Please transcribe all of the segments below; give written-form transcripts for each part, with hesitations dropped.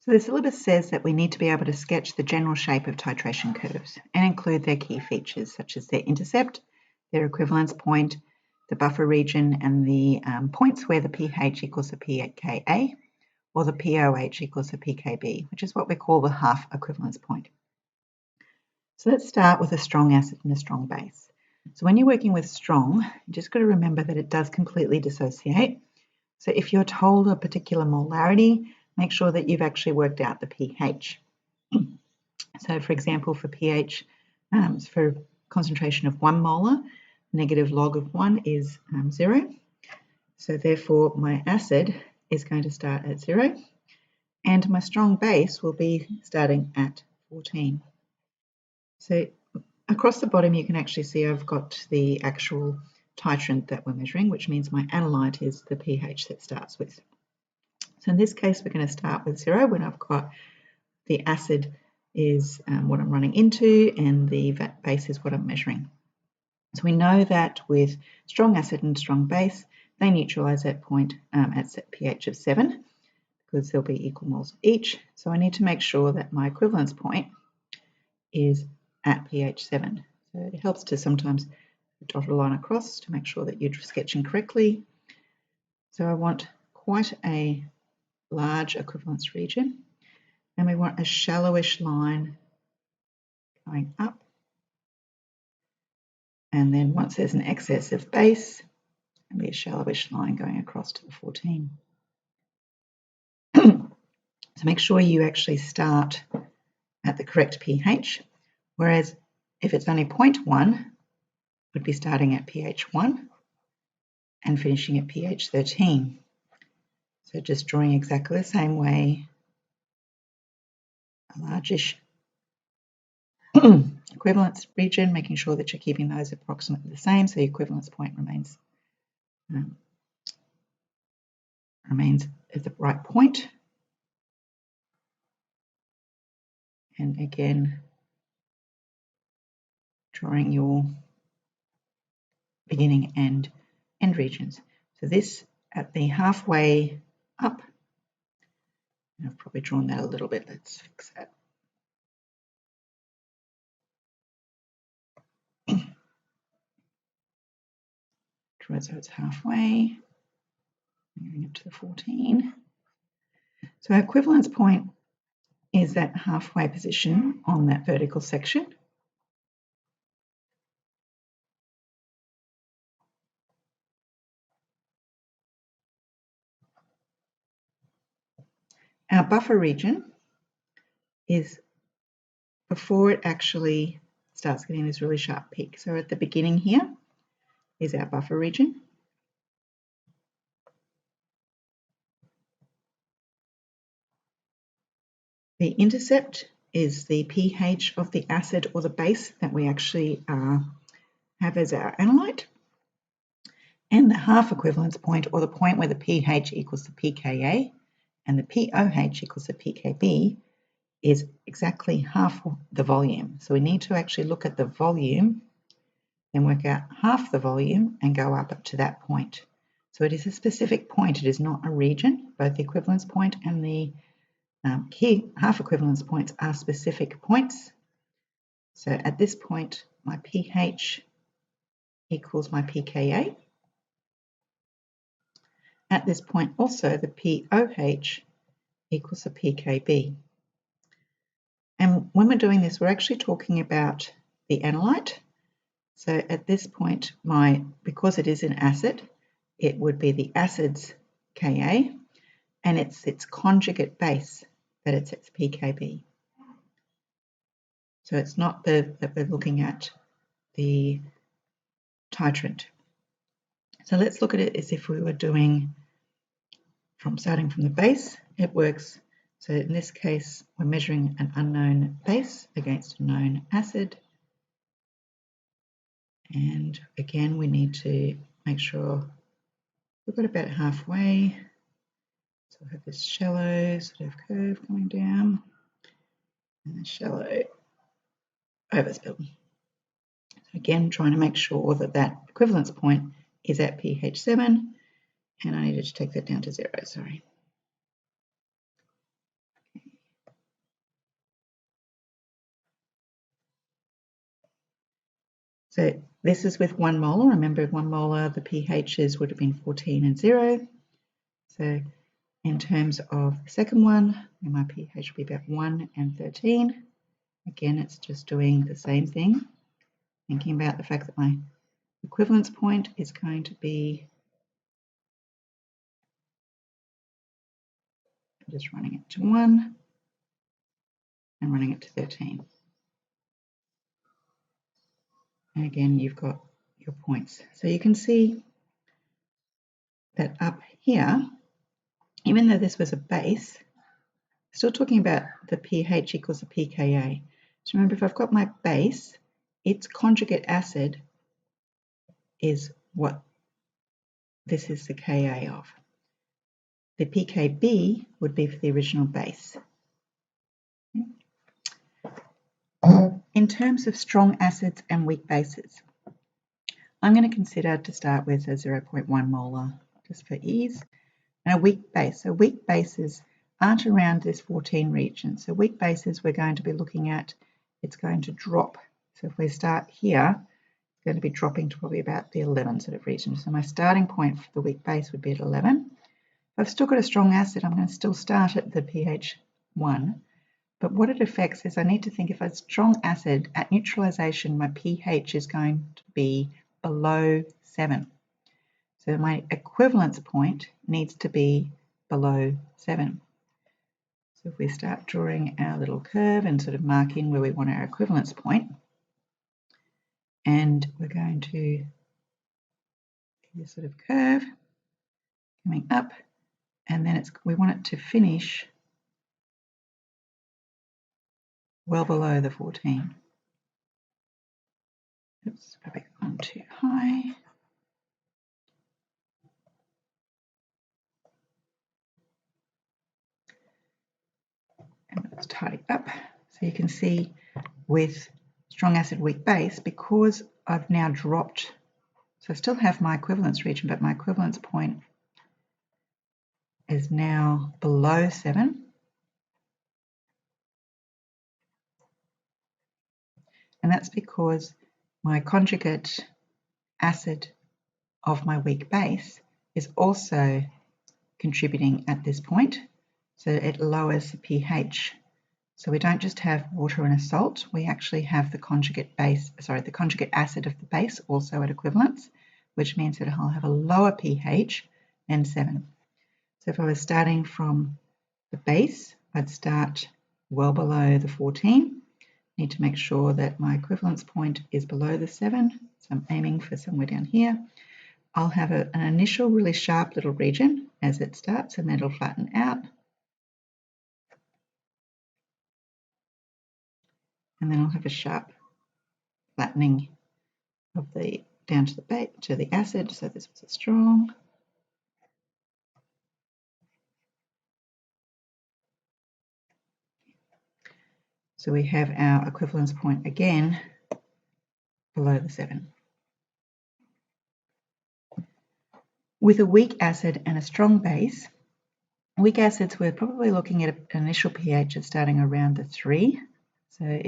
So the syllabus says that we need to be able to sketch the general shape of titration curves and include their key features such as their intercept, their equivalence point, the buffer region, and the points where the pH equals the pKa or the pOH equals the pKb, which is what we call the half equivalence point. So let's start with a strong acid and a strong base. So when you're working with strong, you just got to remember that it does completely dissociate. So if you're told a particular molarity, make sure that you've actually worked out the pH. So for example, for pH, for concentration of 1 molar, negative log of 1 is 0. So therefore my acid is going to start at 0 and my strong base will be starting at 14. So across the bottom you can actually see I've got the actual titrant that we're measuring, which means my analyte is the pH that starts with. So in this case we're going to start with 0 when I've got the acid is what I'm running into and the base is what I'm measuring. So we know that with strong acid and strong base, they neutralize at point at pH of 7 because there'll be equal moles each. So I need to make sure that my equivalence point is at pH 7. So it helps to sometimes dot a line across to make sure that you're sketching correctly. So I want quite a large equivalence region and we want a shallowish line going up. And then once there's an excess of base, there'll be a shallowish line going across to the 14. So make sure you actually start at the correct pH, whereas if it's only 0.1, would be starting at pH 1 and finishing at pH 13. So just drawing exactly the same way, a largish equivalence region, making sure that you're keeping those approximately the same so your equivalence point remains at the right point. And again, drawing your beginning and end regions. So this at the halfway up, and I've probably drawn that a little bit, let's fix that. Draw it so it's halfway, going up to the 14. So our equivalence point is that halfway position on that vertical section. Our buffer region is before it actually starts getting this really sharp peak. So at the beginning here is our buffer region. The intercept is the pH of the acid or the base that we actually have as our analyte. And the half equivalence point, or the point where the pH equals the pKa and the pOH equals the pKb, is exactly half the volume. So we need to actually look at the volume, then work out half the volume and go up to that point. So it is a specific point, it is not a region. Both the equivalence point and the key half equivalence points are specific points. So at this point, my pH equals my pKa. At this point also, the pOH equals the pKb. And when we're doing this, we're actually talking about the analyte. So at this point, because it is an acid, it would be the acid's Ka, and it's its conjugate base that it's its pKb. So it's not that we're looking at the titrant. So let's look at it as if we were doing starting from the base. It works. So in this case, we're measuring an unknown base against a known acid. And again, we need to make sure we've got about halfway. So we'll have this shallow sort of curve coming down and a shallow overspill. So again, trying to make sure that that equivalence point is at pH 7, and I needed to take that down to 0, sorry. So this is with 1 molar. Remember, 1 molar, the pHs would have been 14 and 0. So in terms of the second one, my pH will be about 1 and 13. Again, it's just doing the same thing, thinking about the fact that my equivalence point is going to be, I'm just running it to 1 and running it to 13. And again, you've got your points. So you can see that up here, even though this was a base, still talking about the pH equals the pKa. So remember, if I've got my base, its conjugate acid is what this is the Ka of. The pKb would be for the original base. In terms of strong acids and weak bases, I'm going to consider to start with a 0.1 molar just for ease, and a weak base. So weak bases aren't around this 14 region. So weak bases we're going to be looking at, it's going to drop. So if we start here, it's going to be dropping to probably about the 11 sort of region. So my starting point for the weak base would be at 11. If I've still got a strong acid, I'm going to still start at the pH 1. But what it affects is I need to think if a strong acid at neutralization, my pH is going to be below 7. So my equivalence point needs to be below 7. So if we start drawing our little curve and sort of mark in where we want our equivalence point, and we're going to do this sort of curve coming up, and then we want it to finish well below the 14. Oops, probably gone too high. And let's tidy up. So you can see with strong acid, weak base, because I've now dropped, so I still have my equivalence region, but my equivalence point is now below 7. And that's because my conjugate acid of my weak base is also contributing at this point. So it lowers the pH. So we don't just have water and a salt, we actually have the conjugate acid of the base also at equivalence, which means that I'll have a lower pH than 7. So if I was starting from the base, I'd start well below the 14. Need to make sure that my equivalence point is below the 7. So I'm aiming for somewhere down here. I'll have an initial really sharp little region as it starts, and then it'll flatten out. And then I'll have a sharp flattening of the down to the acid. So this was a strong. So we have our equivalence point again below the 7. With a weak acid and a strong base, weak acids we're probably looking at an initial pH of starting around the 3. So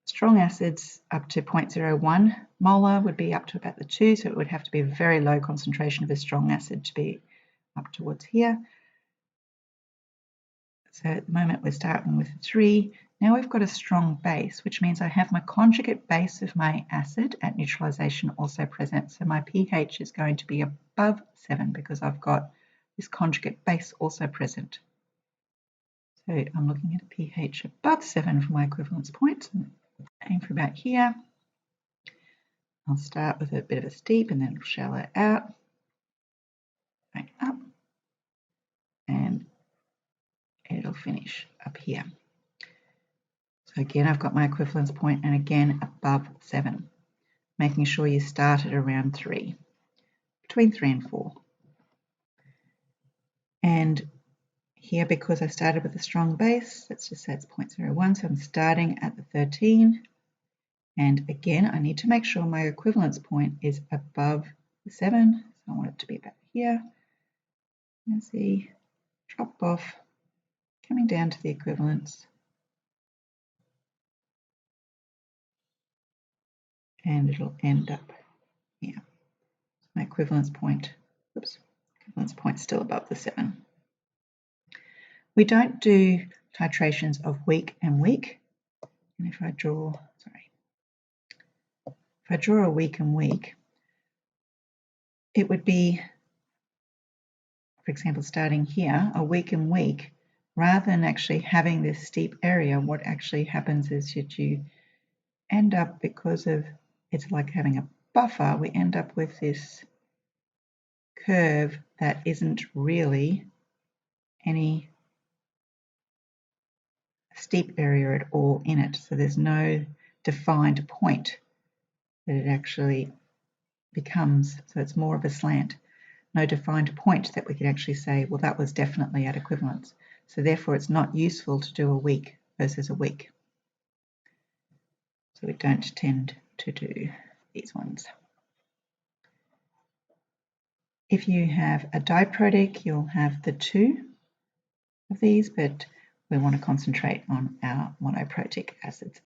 strong acids up to 0.01 molar would be up to about the 2, so it would have to be a very low concentration of a strong acid to be up towards here. So at the moment we're starting with 3. Now we've got a strong base, which means I have my conjugate base of my acid at neutralization also present. So my pH is going to be above 7 because I've got this conjugate base also present. So I'm looking at a pH above 7 for my equivalence point. Aim for about here. I'll start with a bit of a steep and then it'll shallow out, back up, and it'll finish up here. So again, I've got my equivalence point and again above 7, making sure you start at around 3, between 3 and 4. And here, because I started with a strong base, let's just say it's 0.01, so I'm starting at the 13. And again, I need to make sure my equivalence point is above the 7. So I want it to be about here. And see, drop off, coming down to the equivalence. and it'll end up here. My equivalence point, equivalence point still above the 7. We don't do titrations of week and week. And if I draw a week and week, it would be, for example, starting here, a week and week, rather than actually having this steep area, what actually happens is that you end up, because of it's like having a buffer, we end up with this curve that isn't really any steep area at all in it. So there's no defined point that it actually becomes. So it's more of a slant. No defined point that we could actually say, well, that was definitely at equivalence. So therefore, it's not useful to do a week versus a week. So we don't tend to do these ones. If you have a diprotic, you'll have the 2 of these, but we want to concentrate on our monoprotic acids